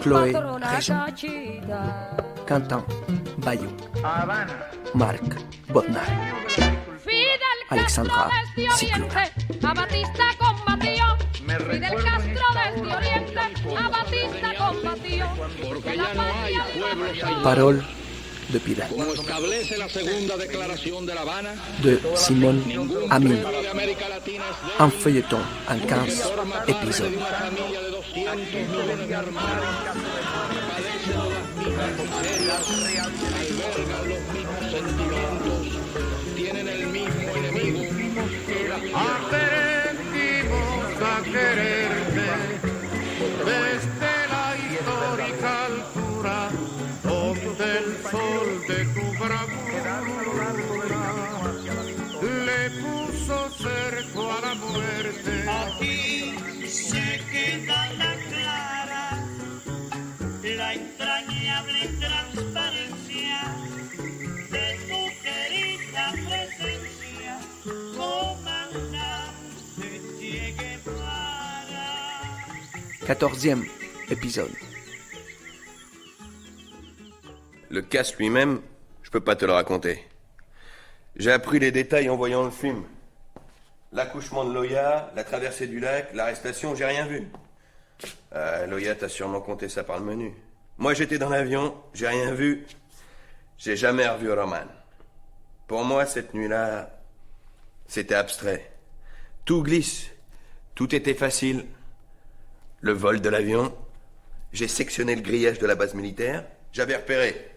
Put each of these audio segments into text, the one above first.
Chloé Réjean, Quentin Bayou, Marc Bodnar, Alexandra Cicluna. A Batista combatió, Fidel Castro desde Oriente, a Batista combatió. Porque ya no hay pueblos aislados. Parole de Pilar, Como establece la segunda declaración de La Habana, de Simone ningún Amin. pueblo de América Latina es débil. Un feuilleton en 15 épisodes. Una familia de 200 millones de hermanos que padecen las mismas miserias, albergan los mismos sentimientos, tienen el mismo enemigo. Aprendimos a quererte desde la histórica altura donde el sol de tu bravura le puso cerco a la muerte. Aquí se queda la clara, la entrañable transparencia de tu querida presencia, comandante Che Guevara. 14e épisode. Le casse lui-même, je peux pas te le raconter. J'ai appris les détails en voyant le film. L'accouchement de Loya, la traversée du lac, l'arrestation, j'ai rien vu. Loya t'a sûrement compté ça par le menu. Moi j'étais dans l'avion, j'ai rien vu. J'ai jamais revu Roman. Pour moi cette nuit-là, c'était abstrait. Tout glisse, tout était facile. Le vol de l'avion, j'ai sectionné le grillage de la base militaire, j'avais repéré.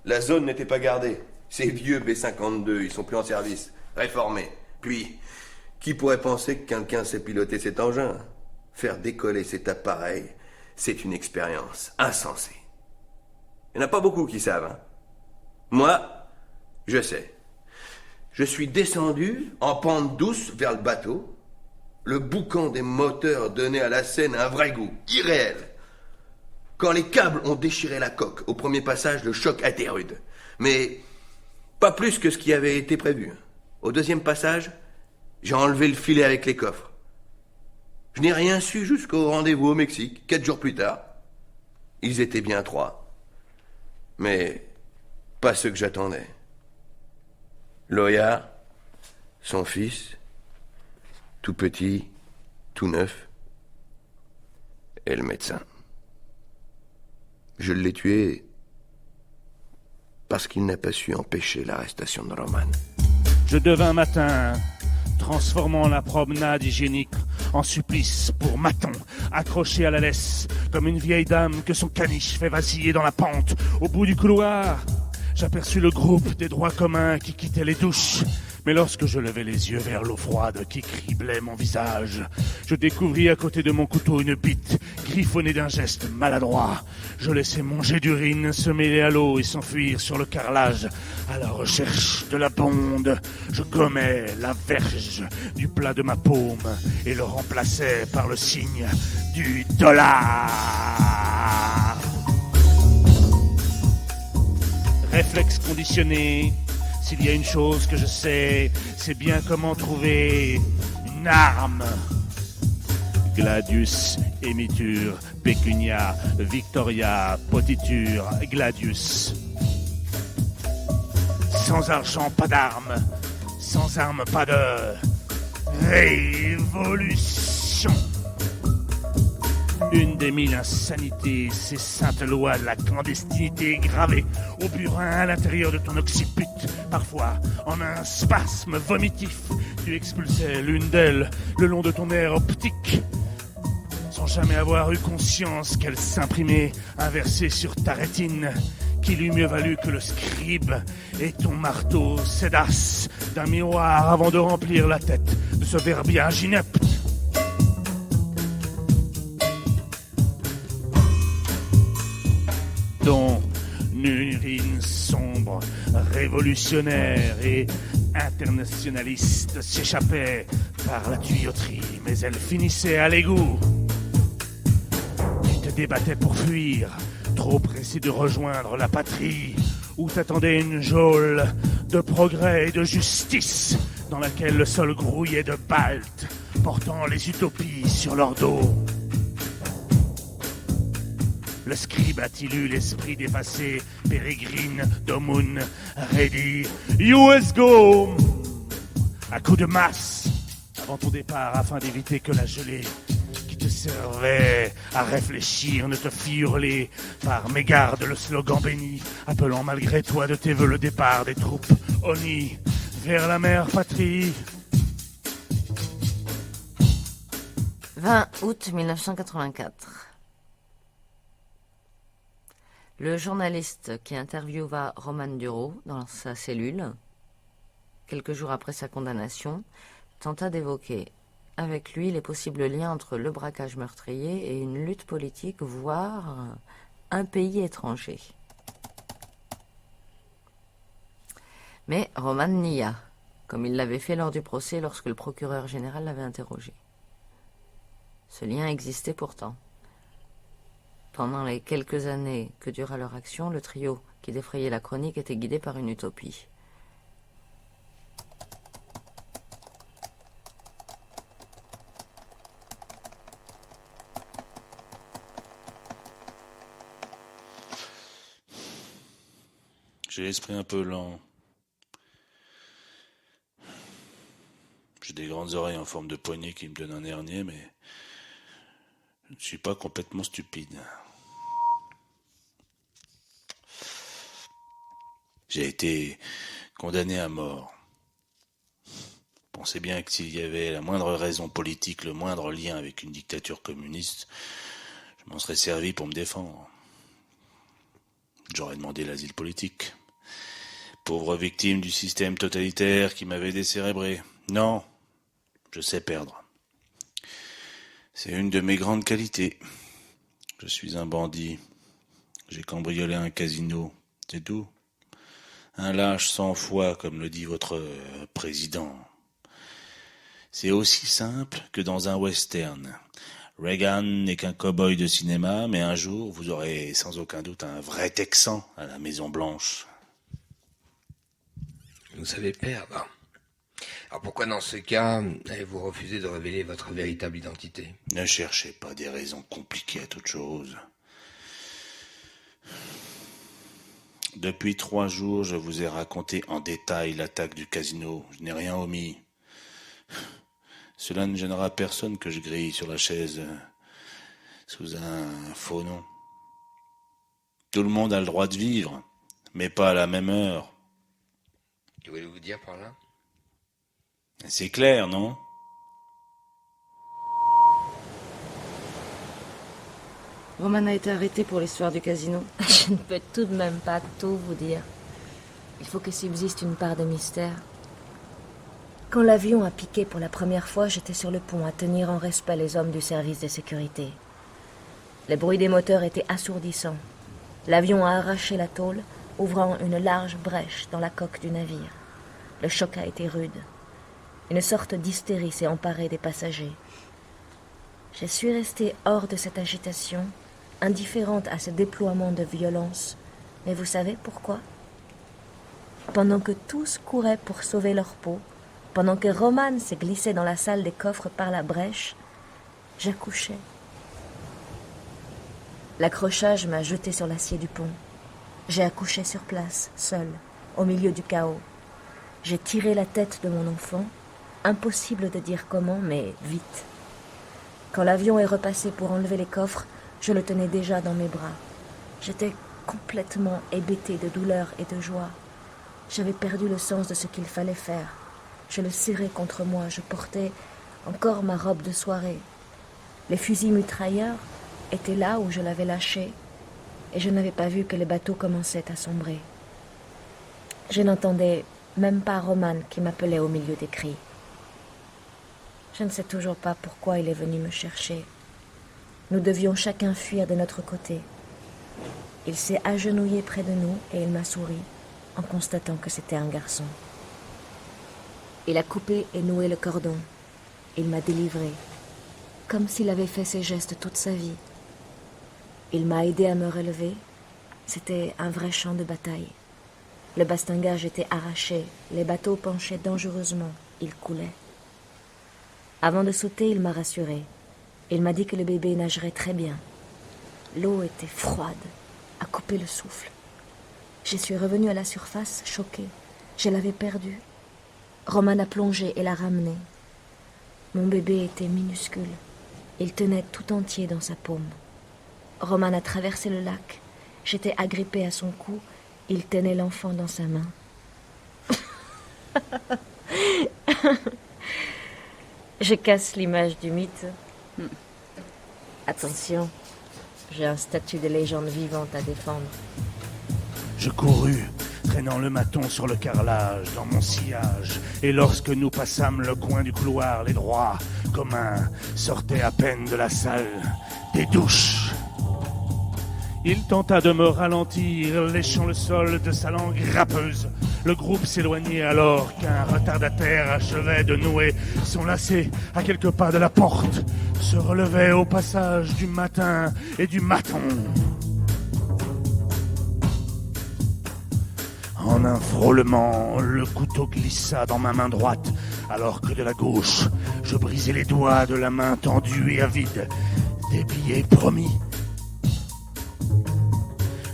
La zone n'était pas gardée. Ces vieux B-52, ils sont plus en service, réformés. Puis, qui pourrait penser que quelqu'un sait piloter cet engin? Faire décoller cet appareil, c'est une expérience insensée. Il n'y en a pas beaucoup qui savent, hein. Moi, je sais. Je suis descendu en pente douce vers le bateau. Le boucan des moteurs donnait à la scène un vrai goût, irréel. Quand les câbles ont déchiré la coque, au premier passage, le choc a été rude. Mais pas plus que ce qui avait été prévu. Au deuxième passage, j'ai enlevé le filet avec les coffres. Je n'ai rien su jusqu'au rendez-vous au Mexique, 4 jours plus tard. Ils étaient bien 3. Mais pas ceux que j'attendais. Loya, son fils, tout petit, tout neuf, et le médecin. Je l'ai tué parce qu'il n'a pas su empêcher l'arrestation de Roman. Je devins matin, transformant la promenade hygiénique en supplice pour Maton, accroché à la laisse, comme une vieille dame que son caniche fait vaciller dans la pente. Au bout du couloir, j'aperçus le groupe des droits communs qui quittait les douches. Mais lorsque je levai les yeux vers l'eau froide qui criblait mon visage, je découvris à côté de mon couteau une bite griffonnée d'un geste maladroit. Je laissai mon jet d'urine se mêler à l'eau et s'enfuir sur le carrelage. À la recherche de la bonde, je gommais la verge du plat de ma paume et le remplaçais par le signe du dollar. Réflexe conditionné. S'il y a une chose que je sais, c'est bien comment trouver une arme. Gladius, émiture, pécunia, victoria, potiture, gladius. Sans argent, pas d'arme. Sans arme, pas de révolution. Une des 1000 insanités, ces saintes lois de la clandestinité gravées au burin à l'intérieur de ton occiput. Parfois, en un spasme vomitif, tu expulsais l'une d'elles le long de ton nerf optique, sans jamais avoir eu conscience qu'elle s'imprimait inversée sur ta rétine, qu'il eût mieux valu que le scribe et ton marteau s'aidassent d'un miroir avant de remplir la tête de ce verbiage inepte. Ton urine sombre, révolutionnaire et internationaliste s'échappait par la tuyauterie, mais elle finissait à l'égout. Tu te débattais pour fuir, trop pressé de rejoindre la patrie, où t'attendait une geôle de progrès et de justice, dans laquelle le sol grouillait de baltes, portant les utopies sur leur dos. Le Batilu, l'esprit dépassé, Pérégrine, Domoun, ready, US go! À coup de masse, avant ton départ, afin d'éviter que la gelée qui te servait à réfléchir ne te fit hurler par mégarde le slogan béni, appelant malgré toi de tes vœux le départ des troupes Oni vers la mère patrie. 20 août 1984. Le journaliste qui interviewa Roman Dureau dans sa cellule, quelques jours après sa condamnation, tenta d'évoquer avec lui les possibles liens entre le braquage meurtrier et une lutte politique, voire un pays étranger. Mais Roman nia, comme il l'avait fait lors du procès lorsque le procureur général l'avait interrogé. Ce lien existait pourtant. Pendant les quelques années que dura leur action, le trio qui défrayait la chronique était guidé par une utopie. J'ai l'esprit un peu lent. J'ai des grandes oreilles en forme de poignée qui me donnent un hernier, mais je ne suis pas complètement stupide. J'ai été condamné à mort. Pensez bien que s'il y avait la moindre raison politique, le moindre lien avec une dictature communiste, je m'en serais servi pour me défendre. J'aurais demandé l'asile politique. Pauvre victime du système totalitaire qui m'avait décérébré. Non, je sais perdre. C'est une de mes grandes qualités. Je suis un bandit. J'ai cambriolé un casino, c'est tout. Un lâche sans foi, comme le dit votre président. C'est aussi simple que dans un western. Reagan n'est qu'un cow-boy de cinéma, mais un jour, vous aurez sans aucun doute un vrai Texan à la Maison Blanche. Vous savez perdre. Alors pourquoi dans ce cas avez-vous refusé de révéler votre véritable identité? Ne cherchez pas des raisons compliquées à toute chose. Depuis 3 jours, je vous ai raconté en détail l'attaque du casino. Je n'ai rien omis. Cela ne gênera personne que je grille sur la chaise sous un faux nom. Tout le monde a le droit de vivre, mais pas à la même heure. Que voulez-vous dire par là? C'est clair, non? Roman a été arrêté pour l'histoire du casino. Je ne peux tout de même pas tout vous dire. Il faut que subsiste une part de mystère. Quand l'avion a piqué pour la première fois, j'étais sur le pont à tenir en respect les hommes du service de sécurité. Le bruit des moteurs était assourdissant. L'avion a arraché la tôle, ouvrant une large brèche dans la coque du navire. Le choc a été rude. Une sorte d'hystérie s'est emparée des passagers. Je suis restée hors de cette agitation, indifférente à ce déploiement de violence. Mais vous savez pourquoi? Pendant que tous couraient pour sauver leur peau, pendant que Roman s'est glissé dans la salle des coffres par la brèche, j'accouchais. L'accrochage m'a jeté sur l'acier du pont. J'ai accouché sur place, seule, au milieu du chaos. J'ai tiré la tête de mon enfant. Impossible de dire comment, mais vite. Quand l'avion est repassé pour enlever les coffres, je le tenais déjà dans mes bras. J'étais complètement hébétée de douleur et de joie. J'avais perdu le sens de ce qu'il fallait faire. Je le serrais contre moi, je portais encore ma robe de soirée. Les fusils mitrailleurs étaient là où je l'avais lâché, et je n'avais pas vu que les bateaux commençaient à sombrer. Je n'entendais même pas Roman qui m'appelait au milieu des cris. Je ne sais toujours pas pourquoi il est venu me chercher. Nous devions chacun fuir de notre côté. Il s'est agenouillé près de nous et il m'a souri en constatant que c'était un garçon. Il a coupé et noué le cordon. Il m'a délivré, comme s'il avait fait ces gestes toute sa vie. Il m'a aidé à me relever. C'était un vrai champ de bataille. Le bastingage était arraché, les bateaux penchaient dangereusement, ils coulaient. Avant de sauter, il m'a rassuré. Il m'a dit que le bébé nagerait très bien. L'eau était froide, à couper le souffle. Je suis revenue à la surface, choquée. Je l'avais perdu. Roman a plongé et l'a ramené. Mon bébé était minuscule. Il tenait tout entier dans sa paume. Roman a traversé le lac. J'étais agrippée à son cou. Il tenait l'enfant dans sa main. Je casse l'image du mythe. Attention, j'ai un statut de légende vivante à défendre. Je courus, traînant le maton sur le carrelage dans mon sillage. Et lorsque nous passâmes le coin du couloir, les droits communs sortaient à peine de la salle des douches. Il tenta de me ralentir, léchant le sol de sa langue râpeuse. Le groupe s'éloignait alors qu'un retardataire achevait de nouer son lacet à quelques pas de la porte, se relevait au passage du matin et du maton. En un frôlement, le couteau glissa dans ma main droite, alors que de la gauche, je brisai les doigts de la main tendue et avide des billets promis.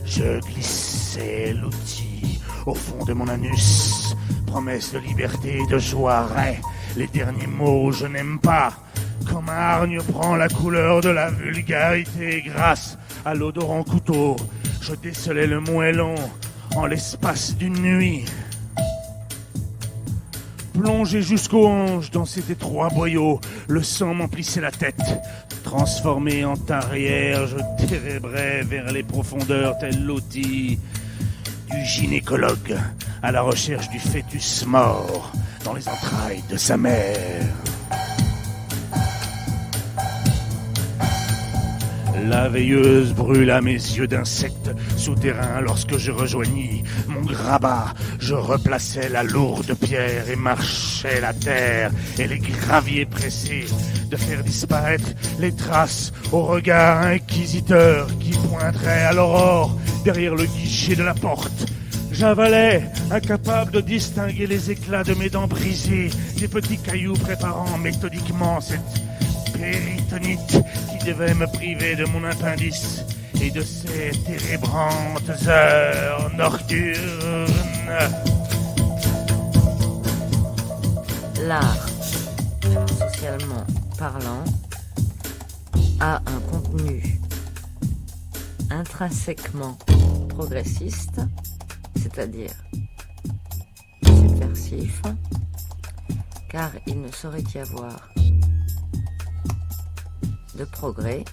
Je glissais l'outil au fond de mon anus, promesse de liberté et de joie, les derniers mots je n'aime pas. Quand ma hargne prend la couleur de la vulgarité grâce à l'odorant couteau, je décelai le moellon en l'espace d'une nuit. Plongé jusqu'aux hanches dans cet étroit boyau, le sang m'emplissait la tête. Transformé en tarière, je térébrais vers les profondeurs tel l'outil du gynécologue à la recherche du fœtus mort dans les entrailles de sa mère. La veilleuse brûla mes yeux d'insectes souterrains lorsque je rejoignis mon grabat. Je replaçais la lourde pierre et marchais la terre et les graviers pressés de faire disparaître les traces au regard inquisiteur qui pointerait à l'aurore derrière le guichet de la porte. J'avalais, incapable de distinguer les éclats de mes dents brisées, des petits cailloux préparant méthodiquement cette péritonite qui devait me priver de mon appendice et de ces térébrantes heures nocturnes. L'art, socialement parlant, a un contenu intrinsèquement progressiste, c'est-à-dire subversif, car il ne saurait y avoir de progrès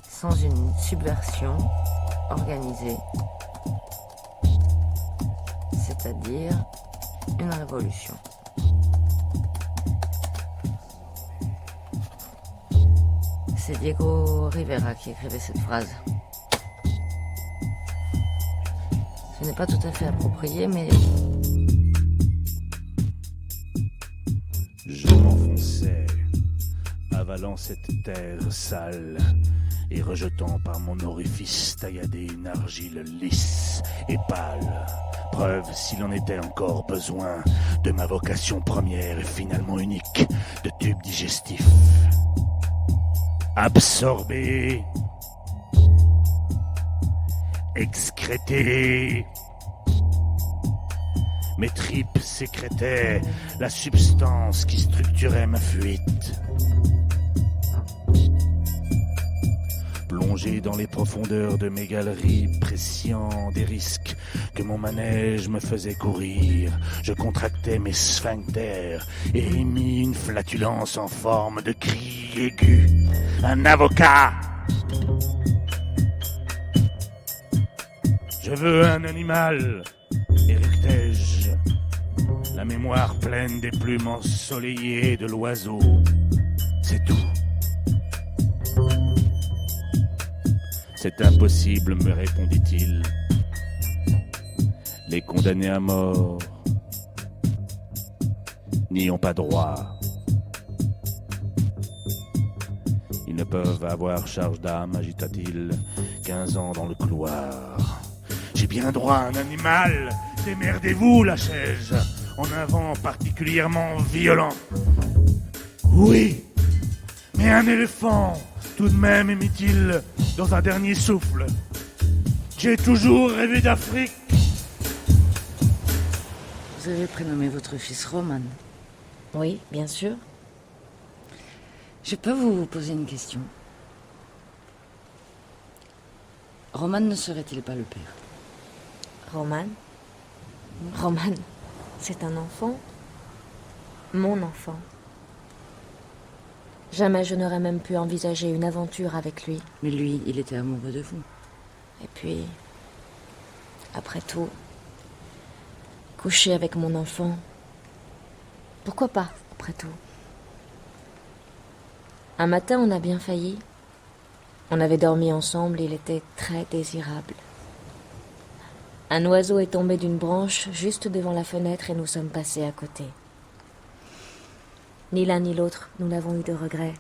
sans une subversion organisée, c'est-à-dire une révolution. C'est Diego Rivera qui écrivait cette phrase. Ce n'est pas tout à fait approprié, mais... Je m'enfonçais, avalant cette terre sale et rejetant par mon orifice tailladé une argile lisse et pâle. Preuve, s'il en était encore besoin, de ma vocation première et finalement unique de tube digestif. Absorbé, excrété, mes tripes sécrétaient la substance qui structurait ma fuite. Plongé dans les profondeurs de mes galeries, presciant des risques que mon manège me faisait courir, je contractais mes sphincters et émis une flatulence en forme de cri aigu. Un avocat! Je veux un animal, éructai-je, la mémoire pleine des plumes ensoleillées de l'oiseau. C'est tout. C'est impossible, me répondit-il. Les condamnés à mort n'y ont pas droit. Ils ne peuvent avoir charge d'âme, agita-t-il, 15 ans dans le couloir. J'ai bien droit à un animal, démerdez-vous, lâchai-je, en un vent particulièrement violent. Oui, mais un éléphant, tout de même, émit-il dans un dernier souffle. J'ai toujours rêvé d'Afrique. Vous avez prénommé votre fils Roman. Oui, bien sûr. Je peux vous poser une question? Roman ne serait-il pas le père? Roman? Roman, c'est un enfant. Mon enfant. Jamais je n'aurais même pu envisager une aventure avec lui. Mais lui, il était amoureux de vous. Et puis, après tout, coucher avec mon enfant, pourquoi pas, après tout? Un matin, on a bien failli. On avait dormi ensemble, il était très désirable. Un oiseau est tombé d'une branche juste devant la fenêtre et nous sommes passés à côté. Ni l'un ni l'autre, nous n'avons eu de regrets.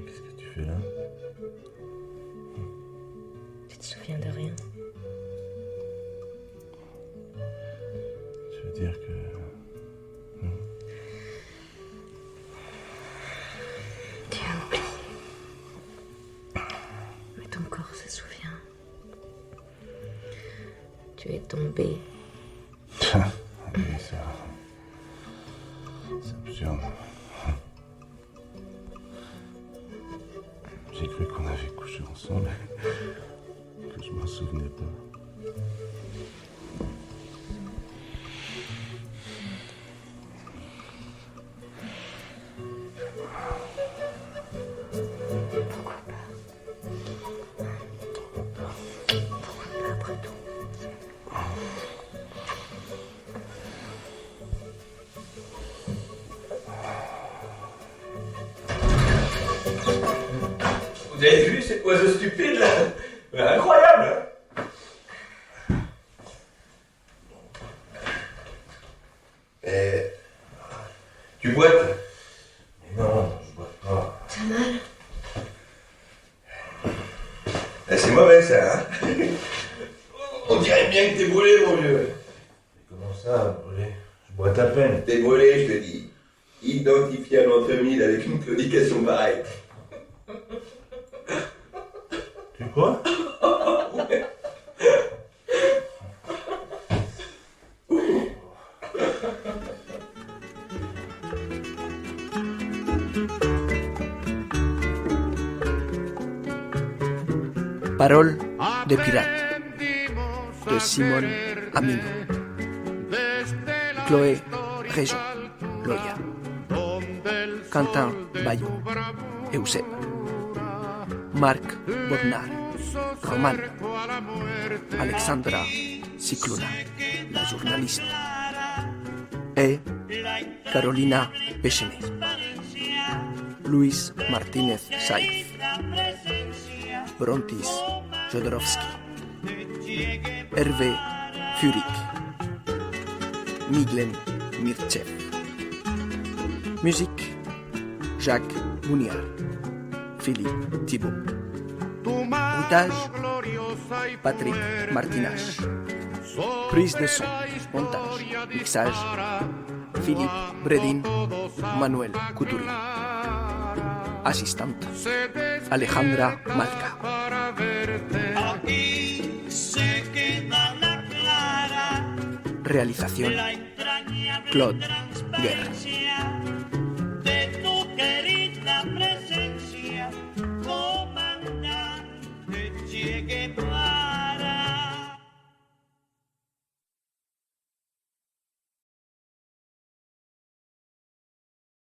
Qu'est-ce que tu fais là? Tu te souviens de rien? Tu veux dire que... Tu as oublié. Mais ton corps se souvient. Tu es tombé. Oui, ça... C'est absurde. J'ai cru qu'on avait couché ensemble, que je m'en souvenais pas. Vous avez vu cet oiseau stupide là? Incroyable, hein? Tu boites? Mais non, je bois pas. T'as mal? C'est mauvais ça, hein? On dirait bien que t'es brûlé, mon vieux. Comment ça, brûlé? Je bois à peine. T'es brûlé, je te dis. Identifiable entre mille avec une claudication pareille. Tu quoi? Ouais. Paroles de pirate de Simone Amino. Chloé Réjean Loya. Quentin Bayou Euseb. Marc Bodnar Roman. Alexandra Cicluna, la journaliste. Et Carolina Pechenet. Luis Martínez Saiz. Brontis Jodorowsky. Hervé Furik. Miglen Mirchev. Musique Jacques Mouniard. Philippe Thibault. Montage Patrick Martinage. Prise de son, montage, mixage Philippe Bredin, Manuel Couturier. Assistante Alejandra Malca. Realización Claude Guerra.